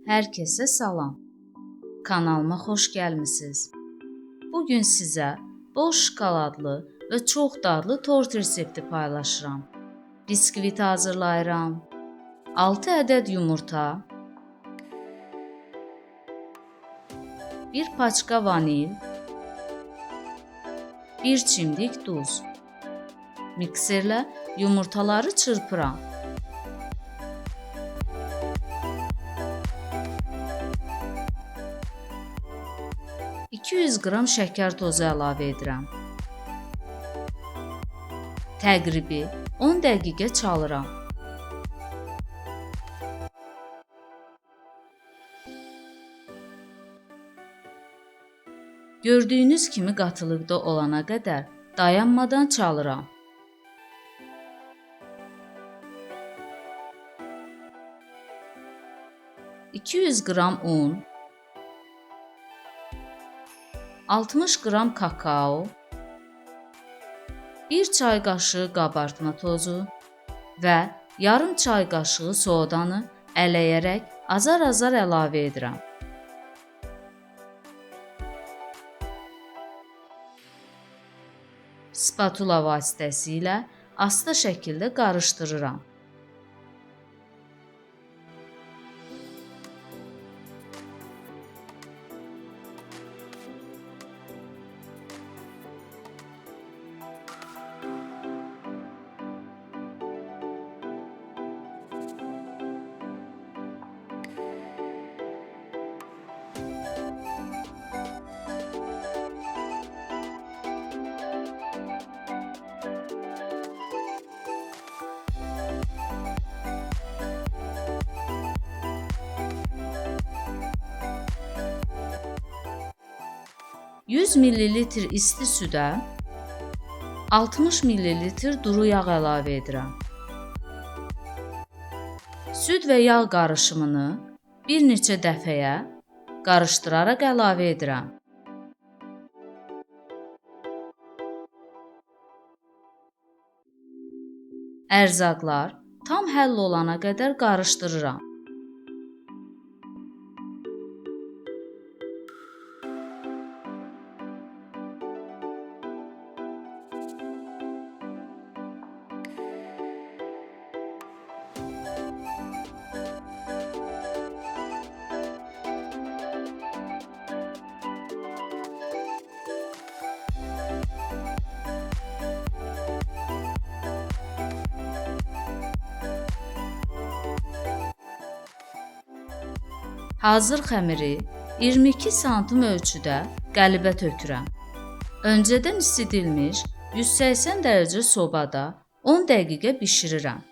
Hər kəsə salam. Kanalıma xoş gəlmisiniz. Bu gün sizə bol şokoladlı və çox dadlı tort resepti paylaşıram. Biskvit hazırlayıram. 6 ədəd yumurta, 1 paçka vanil, 1 çimdik duz. Mikserlə yumurtaları çırpıram. $200 qram şəkər tozu əlavə edirəm. Təqribi 10 dəqiqə çalıram. Gördüyünüz kimi qatılıqda olana qədər dayanmadan çalıram. $200 qram un, 60 qram kakao, 1 çay qaşığı qabartma tozu və yarım çay qaşığı sodanı ələyərək azar-azar əlavə edirəm. Spatula vasitəsilə asta şəkildə qarışdırıram. $100 ml isti südə 60 ml duru yağ əlavə edirəm. Süd və yağ qarışımını bir neçə dəfəyə qarışdıraraq əlavə edirəm. Ərzaqlar tam həll olana qədər qarışdırıram. Hazır xəmiri 22 sm ölçüdə qəlibə tökürəm. Öncədən isidilmiş 180 dərəcə sobada 10 dəqiqə bişirirəm.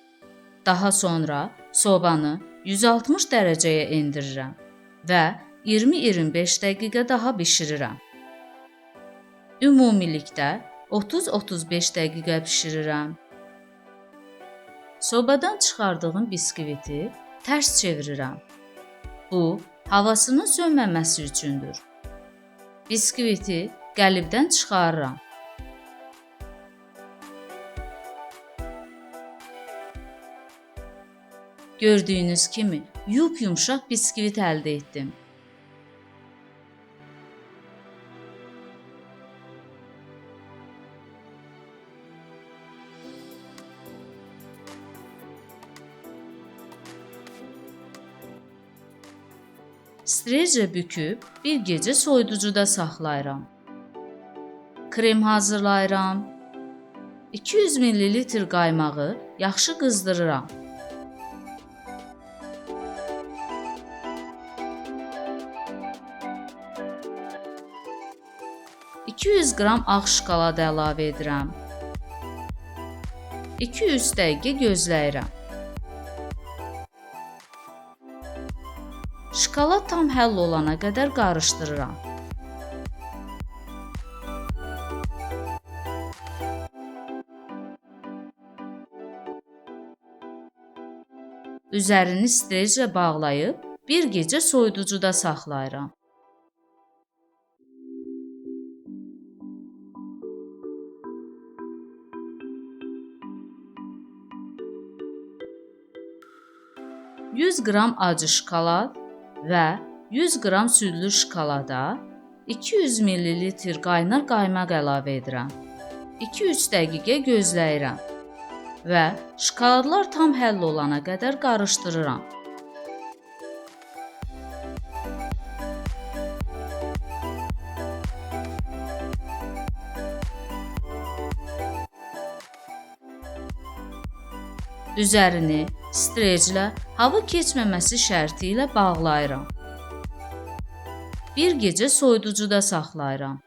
Daha sonra sobanı 160 dərəcəyə endirirəm və 20-25 dəqiqə daha bişirirəm. Ümumilikdə 30-35 dəqiqə bişirirəm. Sobadan çıxardığım biskviti tərs çevirirəm. Bu, havasının sönməməsi üçündür. Biskviti qəlibdən çıxarıram. Gördüyünüz kimi yumşaq biskvit əldə etdim. Streçlə büküb bir gecə soyuducuda saxlayıram. Krem hazırlayıram. 200 ml qaymağı yaxşı qızdırıram. $200 qram ağ şokolad əlavə edirəm. 2-3 dəqiqə gözləyirəm. Şokolad tam həll olana qədər qarışdırıram. Üzərini streçlə bağlayıb bir gecə soyuducuda saxlayıram. %100 qram acı şokolad, və 100 qram südlü şokolada 200 ml qaynar qaymaq əlavə edirəm. 2-3 dəqiqə gözləyirəm və şokoladlar tam həll olana qədər qarışdırıram. Üzərini streclə hava keçməməsi şərti ilə bağlayıram. Bir gecə soyuducuda saxlayıram.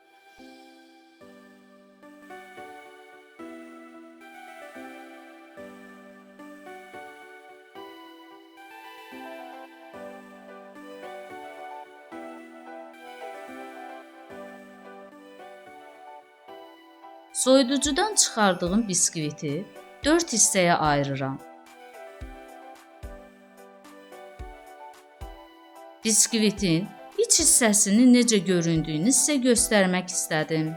Soyuducudan çıxardığım biskviti 4 hissəyə ayırıram. Biskvitin iç hissəsinin necə göründüyünü sizə göstərmək istədim.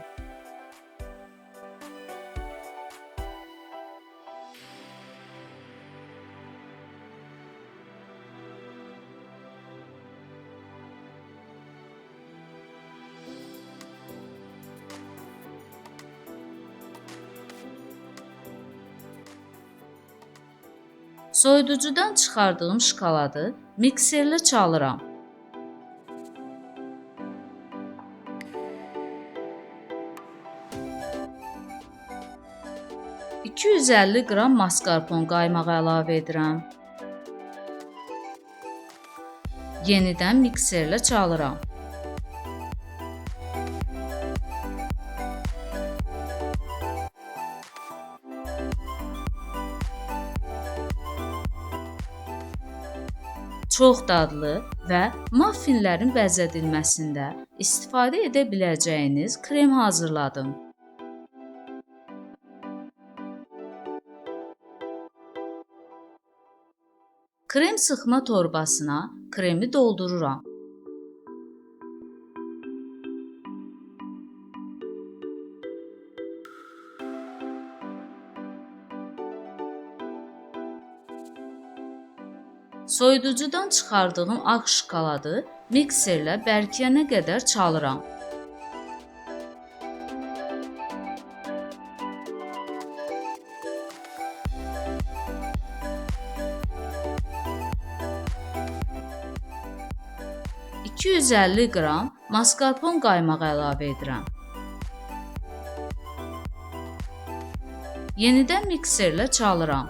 Soyuducudan çıxardığım şokoladı mikserlə çalıram. $250 qram maskarpon qaymağı əlavə edirəm. Yenidən mikserlə çalıram. Çox dadlı və maffinlərin bəzədilməsində istifadə edə biləcəyiniz krem hazırladım. Krem sıxma torbasına kremi doldururam. Soyuducudan çıxardığım ağ şokoladı mikserlə bərkiyənə qədər çalıram. $250 qram maskarpon qaymağı əlavə edirəm. Yenidən mikserlə çalıram.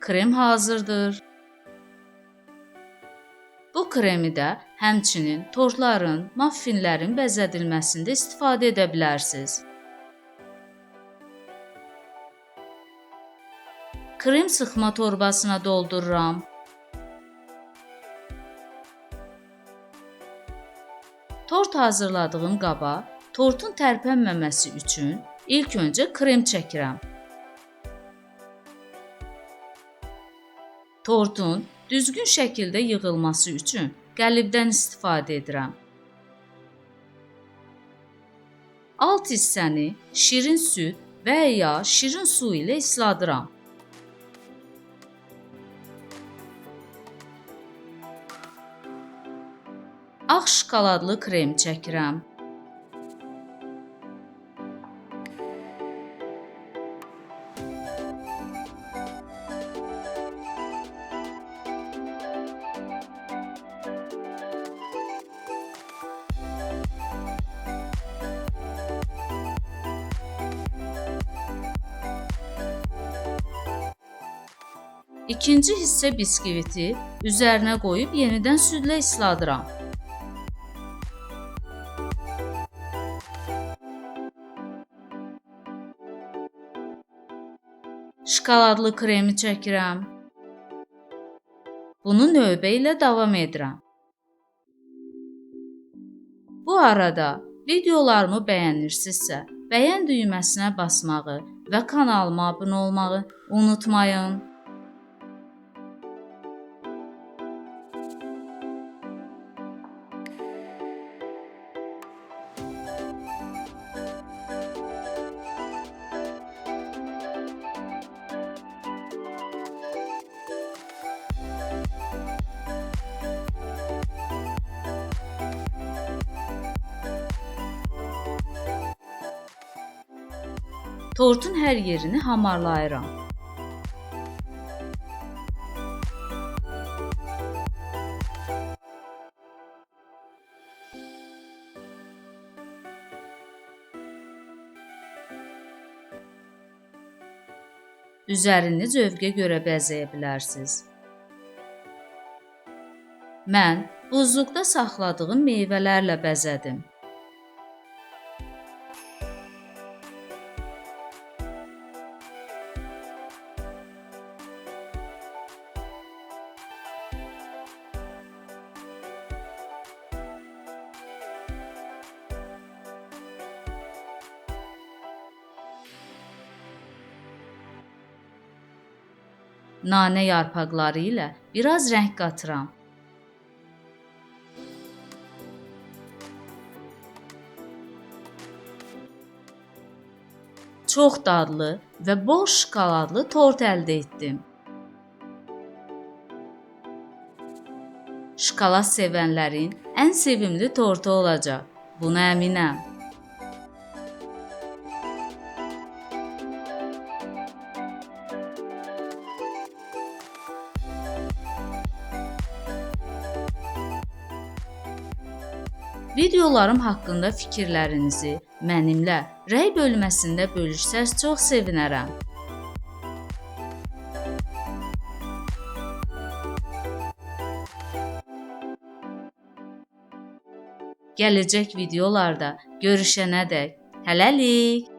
Krem hazırdır. Bu kremi də həmçinin tortların, maffinlərin bəzədilməsində istifadə edə bilərsiniz. Krem sıxma torbasına doldururam. Tort hazırladığım qaba tortun tərpənməməsi üçün ilk öncə krem çəkirəm. Tortun düzgün şəkildə yığılması üçün qəlibdən istifadə edirəm. Alt hissəni şirin süd və ya şirin su ilə isladıram. Ağ şokoladlı krem çəkirəm. İkinci hissə biskviti üzərinə qoyub yenidən südlə isladıram. Şokoladlı kremi çəkirəm. Bunu növbə ilə davam edirəm. Bu arada videolarımı bəyənirsinizsə, bəyən düyməsinə basmağı və kanalıma abunə olmağı unutmayın. tortun hər yerini hamarlayıram. Üzərini zövqə görə bəzəyə bilərsiniz. Mən buzluqda saxladığım meyvələrlə bəzədim. Nanə yarpaqları ilə biraz rəng qatıram. Çox dadlı və bol şokoladlı tort əldə etdim. Şokolad sevənlərin ən sevimli tortu olacaq. Buna əminəm. Videolarım haqqında fikirlərinizi mənimlə rəy bölməsində bölüşsəz çox sevinərəm. Gələcək videolarda görüşənədək hələlik.